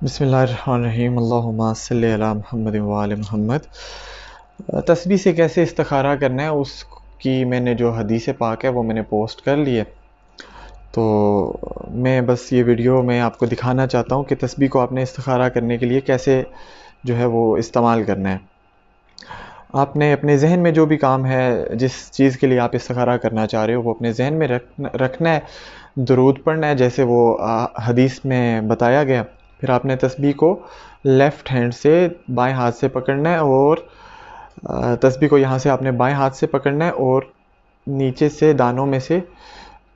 بسم اللہ الرحمن الرحیم، اللہم صلی علی محمد وآل محمد۔ تسبیح سے کیسے استخارہ کرنا ہے اس کی میں نے جو حدیث پاک ہے وہ میں نے پوسٹ کر لی ہے، تو میں بس یہ ویڈیو میں آپ کو دکھانا چاہتا ہوں کہ تسبیح کو آپ نے استخارہ کرنے کے لیے کیسے جو ہے وہ استعمال کرنا ہے۔ آپ نے اپنے ذہن میں جو بھی کام ہے، جس چیز کے لیے آپ استخارہ کرنا چاہ رہے ہو، وہ اپنے ذہن میں رکھنا ہے، درود پڑھنا ہے جیسے وہ حدیث میں بتایا گیا۔ پھر آپ نے تسبیح کو لیفٹ ہینڈ سے بائیں ہاتھ سے پکڑنا ہے، اور تسبیح کو یہاں سے آپ نے بائیں ہاتھ سے پکڑنا ہے، اور نیچے سے دانوں میں سے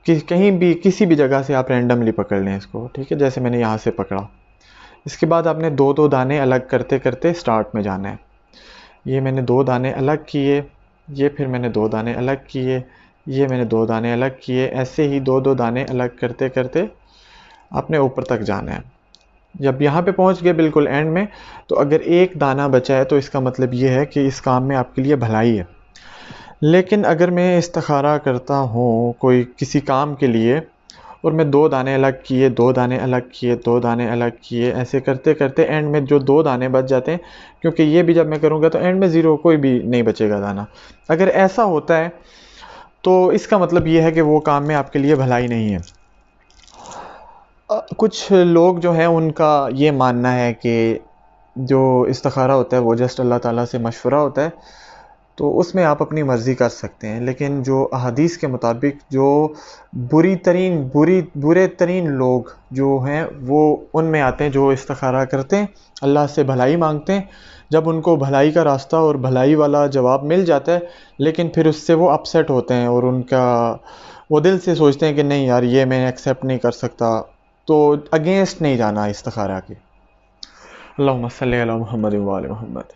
کہیں بھی کسی بھی جگہ سے آپ رینڈملی پکڑ لیں اس کو، ٹھیک ہے، جیسے میں نے یہاں سے پکڑا۔ اس کے بعد آپ نے دو دو دانے الگ کرتے کرتے سٹارٹ میں جانا ہے۔ یہ میں نے دو دانے الگ کیے، یہ پھر میں نے دو دانے الگ کیے، یہ میں نے دو دانے الگ کیے، ایسے ہی دو دو دانے الگ کرتے کرتے آپ نے اوپر تک جانا ہے۔ جب یہاں پہ پہنچ گئے بالکل اینڈ میں، تو اگر ایک دانہ بچا ہے تو اس کا مطلب یہ ہے کہ اس کام میں آپ کے لیے بھلائی ہے۔ لیکن اگر میں استخارہ کرتا ہوں کوئی کسی کام کے لیے، اور میں دو دانے الگ کیے، دو دانے الگ کیے، دو دانے الگ کیے، ایسے کرتے کرتے اینڈ میں جو دو دانے بچ جاتے ہیں، کیونکہ یہ بھی جب میں کروں گا تو اینڈ میں زیرو، کوئی بھی نہیں بچے گا دانہ۔ اگر ایسا ہوتا ہے تو اس کا مطلب یہ ہے کہ وہ کام میں آپ کے لیے بھلائی نہیں ہے۔ کچھ لوگ جو ہیں ان کا یہ ماننا ہے کہ جو استخارہ ہوتا ہے وہ جسٹ اللہ تعالیٰ سے مشورہ ہوتا ہے، تو اس میں آپ اپنی مرضی کر سکتے ہیں۔ لیکن جو احادیث کے مطابق جو برے ترین لوگ جو ہیں وہ ان میں آتے ہیں جو استخارہ کرتے ہیں، اللہ سے بھلائی مانگتے ہیں، جب ان کو بھلائی کا راستہ اور بھلائی والا جواب مل جاتا ہے، لیکن پھر اس سے وہ اپسیٹ ہوتے ہیں، اور وہ دل سے سوچتے ہیں کہ نہیں یار یہ میں ایکسیپٹ نہیں کر سکتا، تو اگینسٹ نہیں جانا استخارہ کے۔ اللہم صلی علی محمد وآل محمد۔